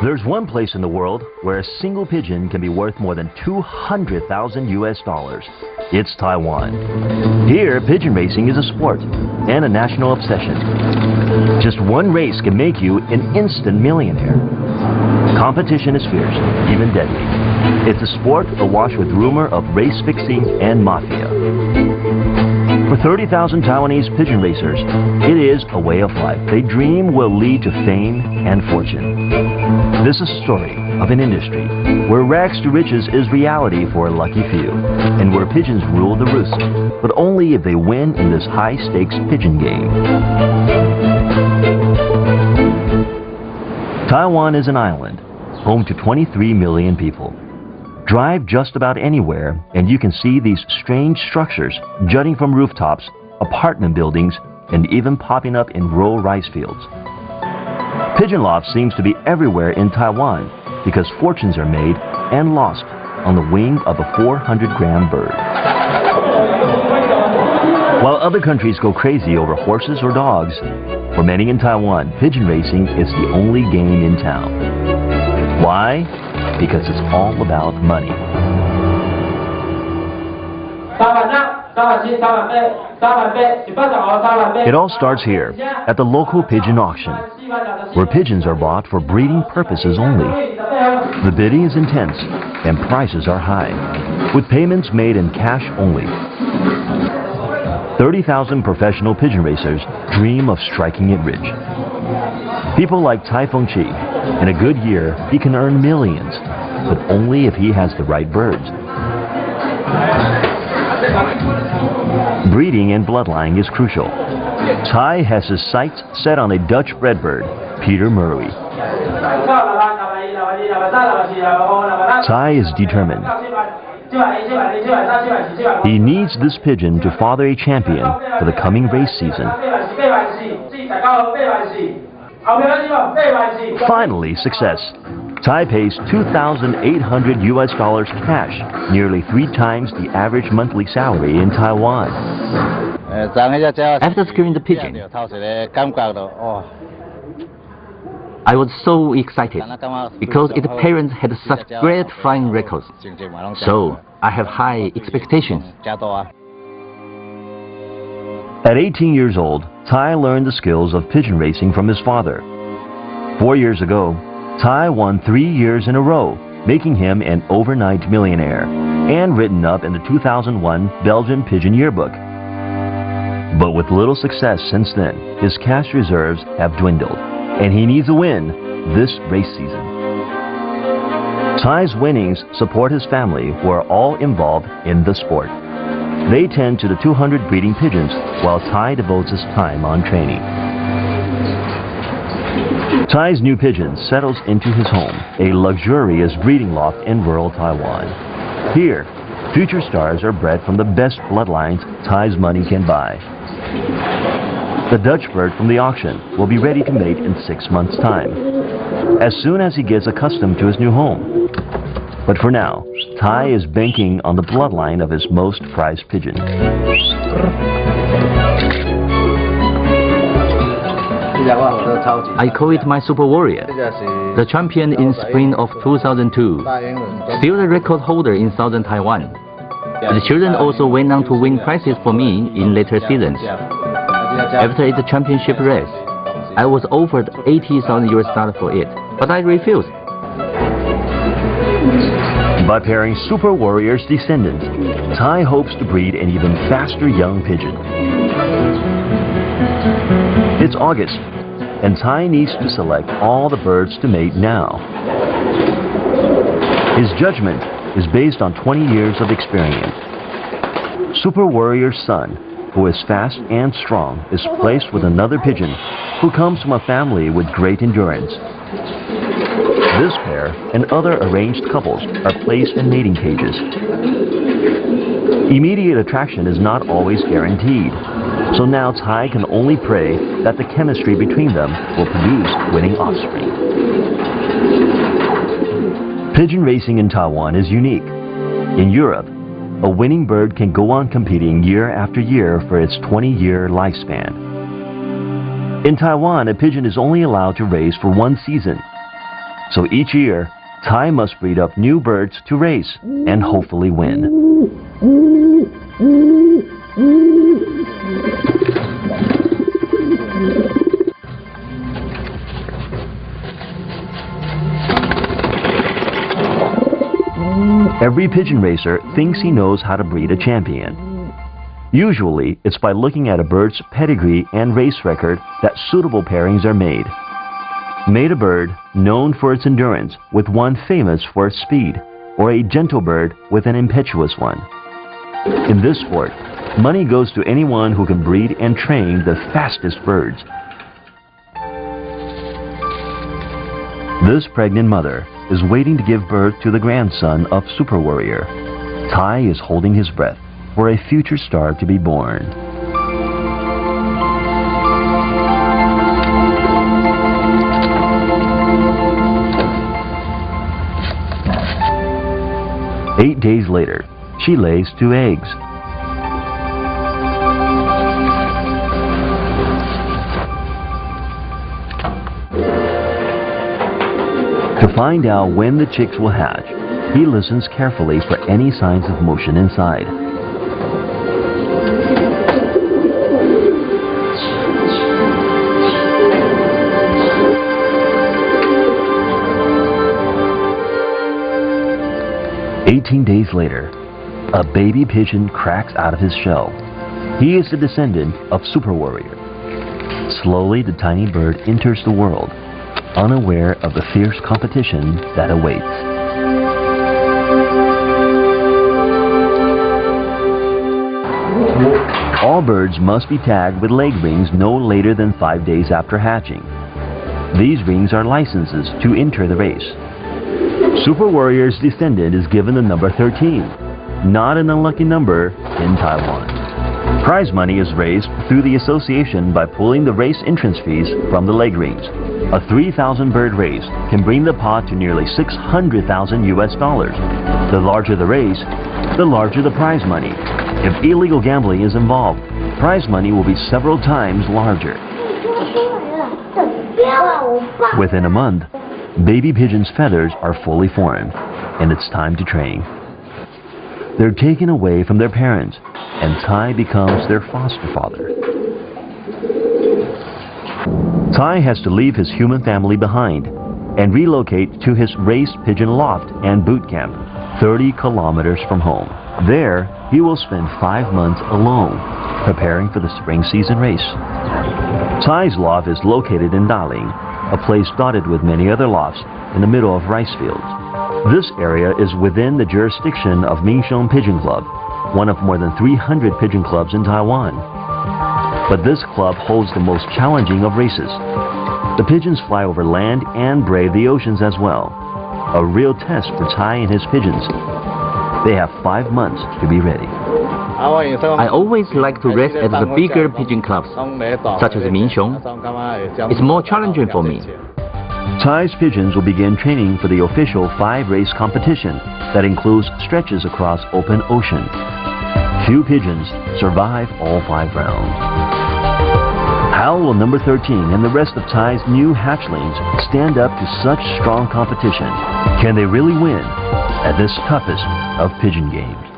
There's one place in the world where a single pigeon can be worth more than $200,000 US. It's Taiwan. Here, pigeon racing is a sport and a national obsession. Just one race can make you an instant millionaire. Competition is fierce, even deadly. It's a sport awash with rumor of race fixing and mafia. For 30,000 Taiwanese pigeon racers, it is a way of life they dream will lead to fame and fortune. This is a story of an industry where rags to riches is reality for a lucky few, and where pigeons rule the roost, but only if they win in this high-stakes pigeon game. Taiwan is an island, home to 23 million people. Drive just about anywhere and you can see these strange structures jutting from rooftops, apartment buildings, and even popping up in rural rice fields. Pigeon loft seems to be everywhere in Taiwan because fortunes are made and lost on the wing of a 400-gram bird. While other countries go crazy over horses or dogs, for many in Taiwan, pigeon racing is the only game in town. Why? Because it's all about money. It all starts here, at the local pigeon auction, where pigeons are bought for breeding purposes only. The bidding is intense and prices are high, with payments made in cash only. 30,000 professional pigeon racers dream of striking it rich. People like Tai Feng-chi, in a good year, he can earn millions, but only if he has the right birds. Breeding and bloodline is crucial. Tai has his sights set on a Dutch bred bird, Peter Murray. Tai is determined. He needs this pigeon to father a champion for the coming race season. Finally, success. Tai pays $2,800 US cash, nearly 3 times the average monthly salary in Taiwan. After securing the pigeon, I was so excited because its parents had such great flying records. So I have high expectations. At 18 years old, Tai learned the skills of pigeon racing from his father. 4 years ago, Tai won 3 years in a row, making him an overnight millionaire, and written up in the 2001 Belgian Pigeon Yearbook. But with little success since then, his cash reserves have dwindled, and he needs a win this race season. Tai's winnings support his family, who are all involved in the sport. They tend to the 200 breeding pigeons, while Tai devotes his time on training. Tai's new pigeon settles into his home, a luxurious breeding loft in rural Taiwan. Here, future stars are bred from the best bloodlines Tai's money can buy. The Dutch bird from the auction will be ready to mate in 6 months' time, as soon as he gets accustomed to his new home. But for now, Tai is banking on the bloodline of his most prized pigeon. I call it my super warrior. The champion in spring of 2002. Still the record holder in southern Taiwan. The children also went on to win prizes for me in later seasons. After the championship race, I was offered $80,000 US for it, but I refused. By pairing Super Warrior's descendants, Tai hopes to breed an even faster young pigeon. It's August, and Tai needs to select all the birds to mate now. His judgment is based on 20 years of experience. Super Warrior's son, who is fast and strong, is placed with another pigeon who comes from a family with great endurance. This pair and other arranged couples are placed in mating cages. Immediate attraction is not always guaranteed, so now Tai can only pray that the chemistry between them will produce winning offspring. Pigeon racing in Taiwan is unique. In Europe, a winning bird can go on competing year after year for its 20-year lifespan. In Taiwan, a pigeon is only allowed to race for 1 season. So each year, Tai must breed up new birds to race and hopefully win. Every pigeon racer thinks he knows how to breed a champion. Usually, it's by looking at a bird's pedigree and race record that suitable pairings are made. Mate a bird known for its endurance with one famous for its speed, or a gentle bird with an impetuous one. In this sport, money goes to anyone who can breed and train the fastest birds. This pregnant mother is waiting to give birth to the grandson of Super Warrior. Tai is holding his breath for a future star to be born. Eight days later, she lays 2 eggs. To find out when the chicks will hatch, he listens carefully for any signs of motion inside. "18 days later, a baby pigeon cracks out of his shell. He is the descendant of Super Warrior. Slowly, the tiny bird enters the world, unaware of the fierce competition that awaits. All birds must be tagged with leg rings no later than 5 days after hatching. These rings are licenses to enter the race. Super Warrior's descendant is given the number 13, not an unlucky number in Taiwan. Prize money is raised through the association by pulling the race entrance fees from the leg rings. A 3,000 bird race can bring the pot to nearly $600,000 US. The larger the race, the larger the prize money. If illegal gambling is involved, prize money will be several times larger. Within a month, baby pigeons' feathers are fully formed, and it's time to train. They're taken away from their parents, and Tai becomes their foster father. Tai has to leave his human family behind and relocate to his race pigeon loft and boot camp, 30 kilometers from home. There, he will spend 5 months alone, preparing for the spring season race. Tai's loft is located in Daling, a place dotted with many other lofts in the middle of rice fields. This area is within the jurisdiction of Minsheng Pigeon Club, one of more than 300 pigeon clubs in Taiwan. But this club holds the most challenging of races. The pigeons fly over land and brave the oceans as well. A real test for Tai and his pigeons. They have 5 months to be ready. I always like to race at the bigger pigeon clubs, such as Minsheng. It's more challenging for me. Tai's pigeons will begin training for the official 5-race competition that includes stretches across open ocean. Few pigeons survive all 5 rounds. How will number 13 and the rest of Tai's new hatchlings stand up to such strong competition? Can they really win at this toughest of pigeon games?